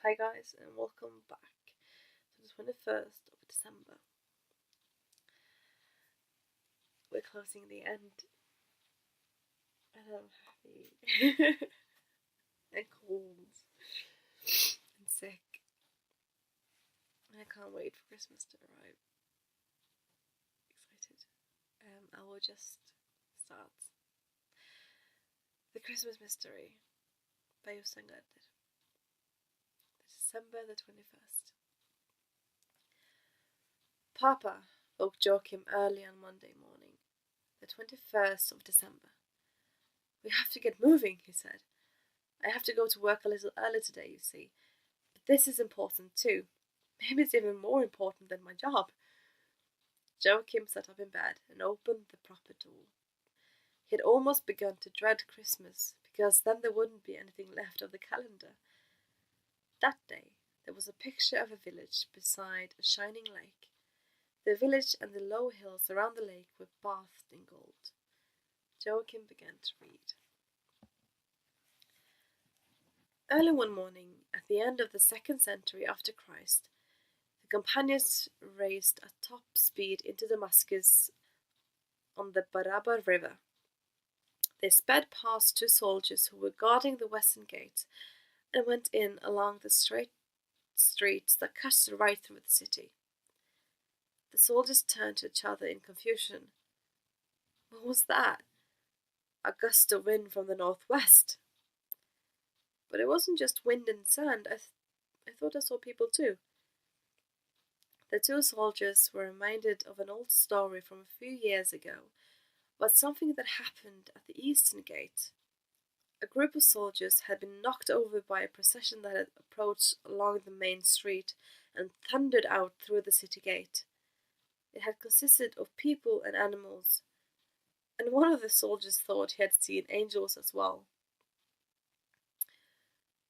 Hi guys, and welcome back to the 21st of December. We're closing the end, and I'm happy and cold and sick, and I can't wait for Christmas to arrive. Excited. I will just start. The Christmas Mystery by Jostein Gaarder. December the 21st. Papa woke Joachim early on Monday morning, the 21st of December. We have to get moving, he said. I have to go to work a little early today, you see. But this is important too. Maybe it's even more important than my job. Joachim sat up in bed and opened the proper door. He had almost begun to dread Christmas, because then there wouldn't be anything left of the calendar. That day there was a picture of a village beside a shining lake. The village and the low hills around the lake were bathed in gold. Joachim began to read. Early one morning, at the end of the 2nd century after Christ, the companions raced at top speed into Damascus on the Baraba River. They sped past 2 soldiers who were guarding the western gate and went in along the straight streets that cut right through the city. The soldiers turned to each other in confusion. What was that? A gust of wind from the northwest. But it wasn't just wind and sand. I thought I saw people too. The 2 soldiers were reminded of an old story from a few years ago about something that happened at the eastern gate. A group of soldiers had been knocked over by a procession that had approached along the main street and thundered out through the city gate. It had consisted of people and animals, and one of the soldiers thought he had seen angels as well.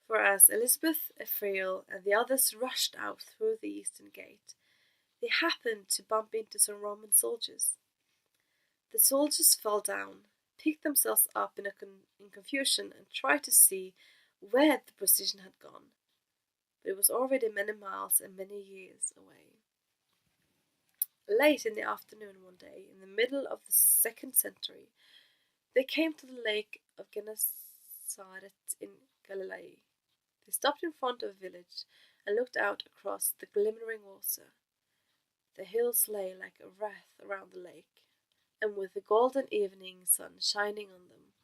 For as Elizabeth, Ephraim, and the others rushed out through the eastern gate, they happened to bump into some Roman soldiers. The soldiers fell down, picked themselves up in confusion, and tried to see where the procession had gone, but it was already many miles and many years away. Late in the afternoon one day, in the middle of the 2nd century, they came to the lake of Gennesaret in Galilee. They stopped in front of a village and looked out across the glimmering water. The hills lay like a wreath around the lake, and with the golden evening sun shining on them.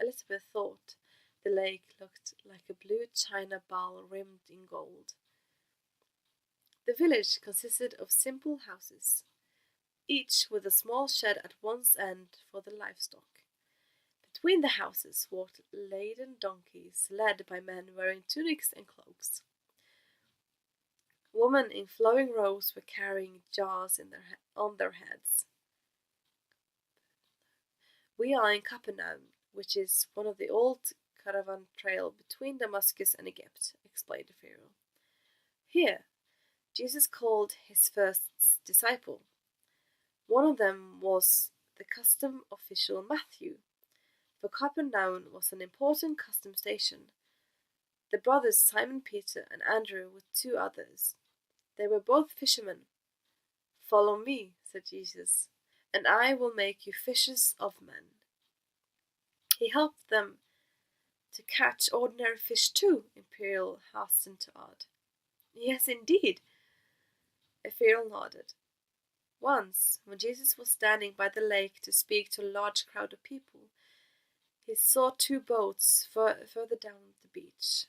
Elizabeth thought the lake looked like a blue china bowl rimmed in gold. The village consisted of simple houses, each with a small shed at one's end for the livestock. Between the houses walked laden donkeys, led by men wearing tunics and cloaks. Women in flowing robes were carrying jars on their heads. We are in Capernaum, which is one of the old caravan trail between Damascus and Egypt, explained the Pharaoh. Here, Jesus called his first disciple. One of them was the custom official Matthew, for Capernaum was an important custom station. The brothers Simon Peter and Andrew with 2 others. They were both fishermen. Follow me, said Jesus, and I will make you fishers of men. He helped them to catch ordinary fish too, Imperial hastened to add. Yes, indeed. Ephraim nodded. Once, when Jesus was standing by the lake to speak to a large crowd of people, he saw 2 boats further down the beach.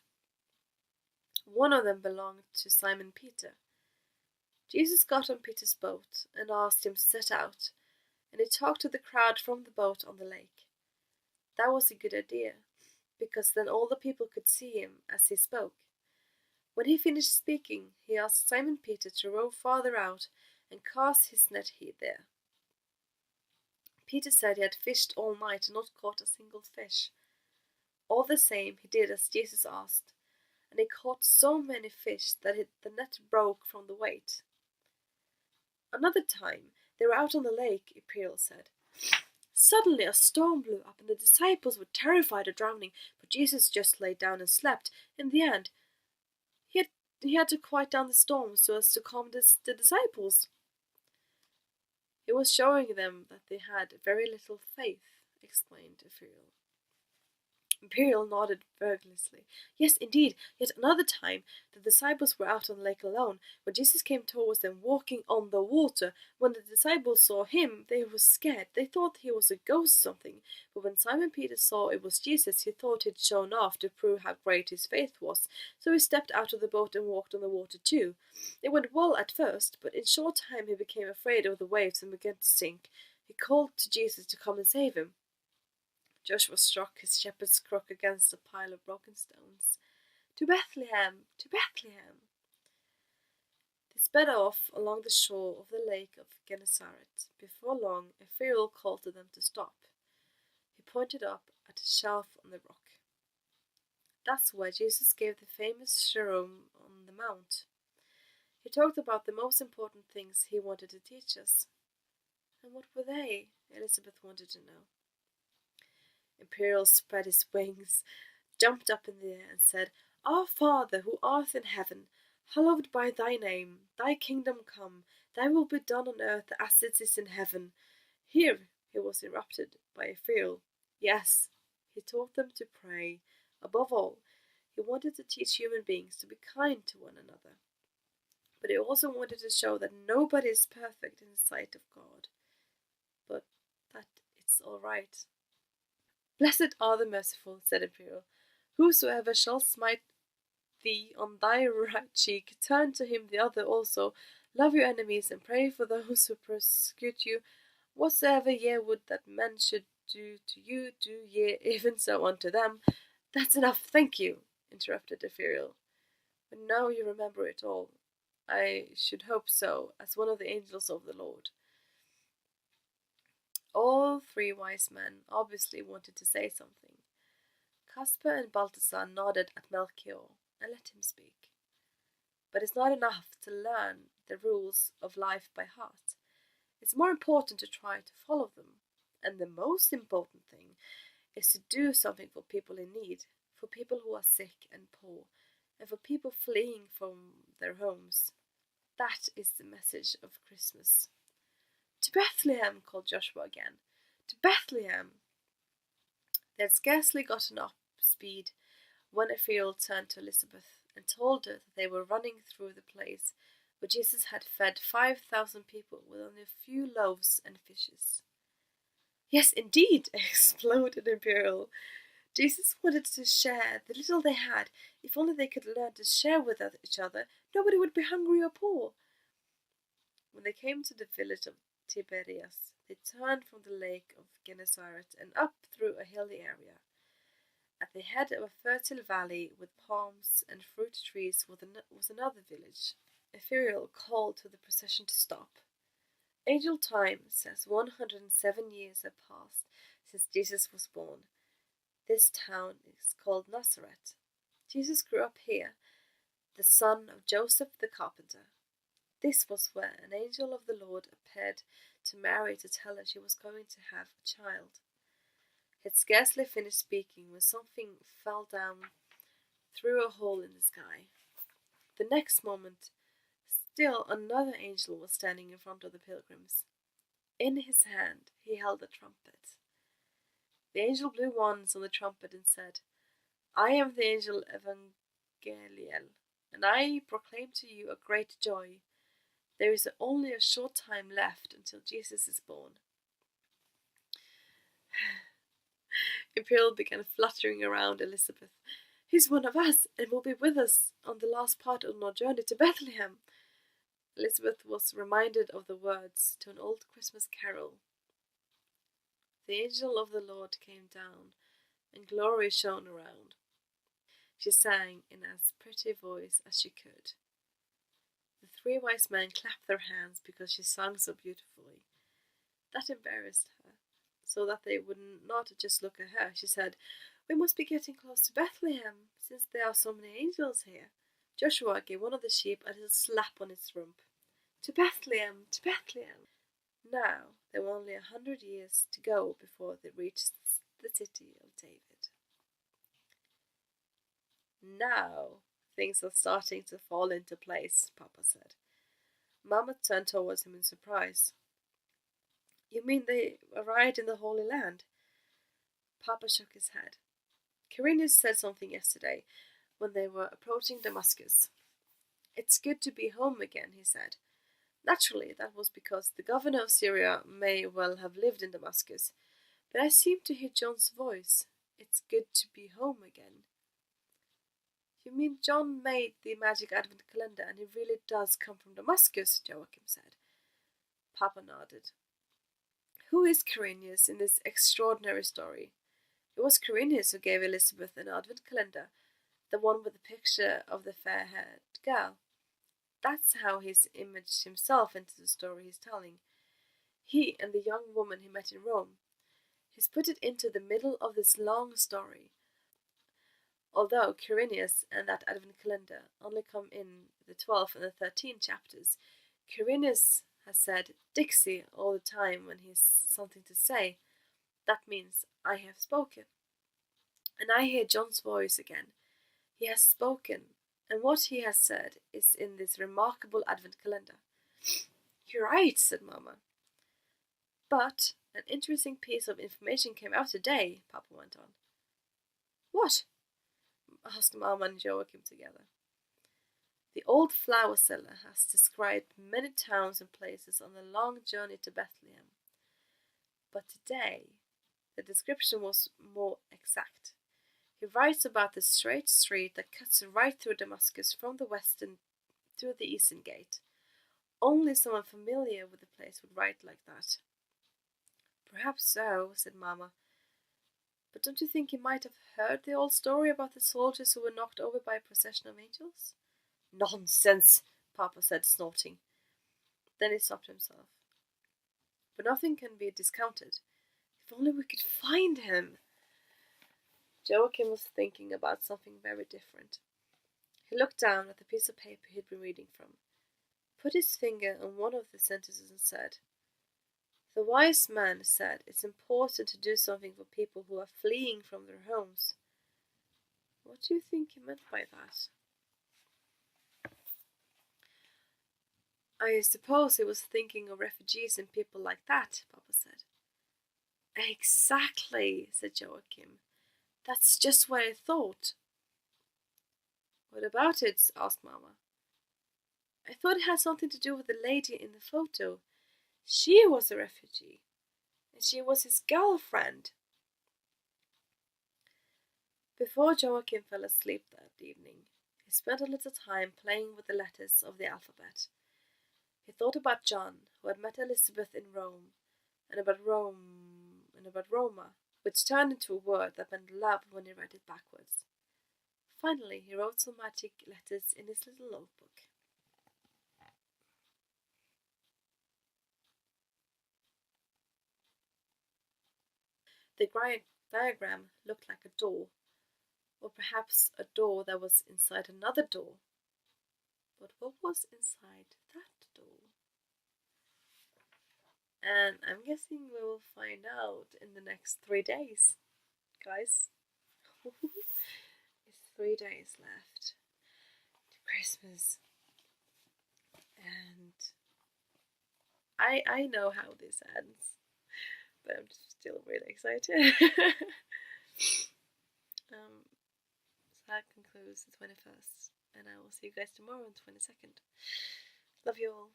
One of them belonged to Simon Peter. Jesus got on Peter's boat and asked him to set out, and he talked to the crowd from the boat on the lake. That was a good idea, because then all the people could see him as he spoke. When he finished speaking, he asked Simon Peter to row farther out and cast his net there. Peter said he had fished all night and not caught a single fish. All the same, he did as Jesus asked, and he caught so many fish that the net broke from the weight. Another time, they were out on the lake, Imperial said. Suddenly a storm blew up, and the disciples were terrified of drowning, but Jesus just lay down and slept. In the end, he had to quiet down the storm so as to calm the disciples. He was showing them that they had very little faith, explained Ephriel. Imperial nodded vigorously. Yes, indeed. Yet another time, the disciples were out on the lake alone, when Jesus came towards them walking on the water. When the disciples saw him, they were scared. They thought he was a ghost or something. But when Simon Peter saw it was Jesus, he thought he'd shown off to prove how great his faith was. So he stepped out of the boat and walked on the water too. It went well at first, but in short time he became afraid of the waves and began to sink. He called to Jesus to come and save him. Joshua struck his shepherd's crook against a pile of broken stones. To Bethlehem! To Bethlehem! They sped off along the shore of the lake of Gennesaret. Before long, Ephriel called to them to stop. He pointed up at a shelf on the rock. That's where Jesus gave the famous Sermon on the Mount. He talked about the most important things he wanted to teach us. And what were they? Elizabeth wanted to know. Imperial spread his wings, jumped up in the air, and said, Our Father, who art in heaven, hallowed be thy name. Thy kingdom come. Thy will be done on earth as it is in heaven. Here he was interrupted by Ephriel. Yes, he taught them to pray. Above all, he wanted to teach human beings to be kind to one another. But he also wanted to show that nobody is perfect in the sight of God, but that it's all right. Blessed are the merciful, said Imperial. Whosoever shall smite thee on thy right cheek, turn to him the other also. Love your enemies, and pray for those who persecute you. Whatsoever ye would that men should do to you, do ye even so unto them. That's enough, thank you, interrupted Ephriel. But now you remember it all. I should hope so, as one of the angels of the Lord. All three wise men obviously wanted to say something. Caspar and Balthasar nodded at Melchior and let him speak. But it's not enough to learn the rules of life by heart. It's more important to try to follow them. And the most important thing is to do something for people in need, for people who are sick and poor, and for people fleeing from their homes. That is the message of Christmas. To Bethlehem, called Joshua again. To Bethlehem! They had scarcely gotten up speed when Ephriel turned to Elizabeth and told her that they were running through the place where Jesus had fed 5,000 people with only a few loaves and fishes. Yes, indeed, exploded Imperial. Jesus wanted to share the little they had. If only they could learn to share with each other, nobody would be hungry or poor. When they came to the village of Tiberias, they turned from the lake of Gennesaret and up through a hilly area. At the head of a fertile valley with palms and fruit trees was another village. Ephriel called to the procession to stop. Angel Time says 107 years have passed since Jesus was born. This town is called Nazareth. Jesus grew up here, the son of Joseph the carpenter. This was where an angel of the Lord appeared to Mary to tell her she was going to have a child. He had scarcely finished speaking when something fell down through a hole in the sky. The next moment, still another angel was standing in front of the pilgrims. In his hand he held a trumpet. The angel blew once on the trumpet and said, I am the angel Evangeliel, and I proclaim to you a great joy. There is only a short time left until Jesus is born. Imperial began fluttering around Elizabeth. He's one of us and will be with us on the last part of our journey to Bethlehem. Elizabeth was reminded of the words to an old Christmas carol. The angel of the Lord came down, and glory shone around. She sang in as pretty a voice as she could. The three wise men clapped their hands because she sang so beautifully. That embarrassed her, so that they would not just look at her. She said, We must be getting close to Bethlehem, since there are so many angels here. Joshua gave one of the sheep a little slap on its rump. To Bethlehem, to Bethlehem. Now there were only 100 years to go before they reached the city of David. Now things are starting to fall into place, Papa said. Mama turned towards him in surprise. You mean they arrived in the Holy Land? Papa shook his head. Quirinius said something yesterday when they were approaching Damascus. It's good to be home again, he said. Naturally, that was because the governor of Syria may well have lived in Damascus, but I seemed to hear John's voice. It's good to be home again. You mean John made the magic advent calendar and he really does come from Damascus? Joachim said. Papa nodded. Who is Quirinius in this extraordinary story? It was Quirinius who gave Elizabeth an advent calendar, the one with the picture of the fair-haired girl. That's how he's imaged himself into the story he's telling. He and the young woman he met in Rome. He's put it into the middle of this long story. Although Quirinius and that advent calendar only come in the 12th and the 13th chapters, Quirinius has said Dixie all the time when he's something to say. That means I have spoken. And I hear John's voice again. He has spoken, and what he has said is in this remarkable advent calendar. You're right, said Mama. But an interesting piece of information came out today, Papa went on. What? Asked Mama and Joachim together. The old flower seller has described many towns and places on the long journey to Bethlehem. But today, the description was more exact. He writes about the straight street that cuts right through Damascus from the western to the eastern gate. Only someone familiar with the place would write like that. Perhaps so, said Mama. But don't you think he might have heard the old story about the soldiers who were knocked over by a procession of angels? Nonsense, Papa said, snorting. Then he stopped himself. But nothing can be discounted. If only we could find him. Joachim was thinking about something very different. He looked down at the piece of paper he'd been reading from, put his finger on one of the sentences and said, The wise man said it's important to do something for people who are fleeing from their homes. What do you think he meant by that? I suppose he was thinking of refugees and people like that, Papa said. Exactly, said Joachim. That's just what I thought. What about it? Asked Mama. I thought it had something to do with the lady in the photo. She was a refugee, and she was his girlfriend. Before Joachim fell asleep that evening, he spent a little time playing with the letters of the alphabet. He thought about John, who had met Elizabeth in Rome, and about Roma, which turned into a word that meant love when he read it backwards. Finally, he wrote some magic letters in his little notebook. The diagram looked like a door, or perhaps a door that was inside another door. But what was inside that door? And I'm guessing we will find out in the next 3 days, guys. It's 3 days left to Christmas. And I know how this ends, but I'm still really excited. So that concludes the 21st, and I will see you guys tomorrow on the 22nd. Love you all.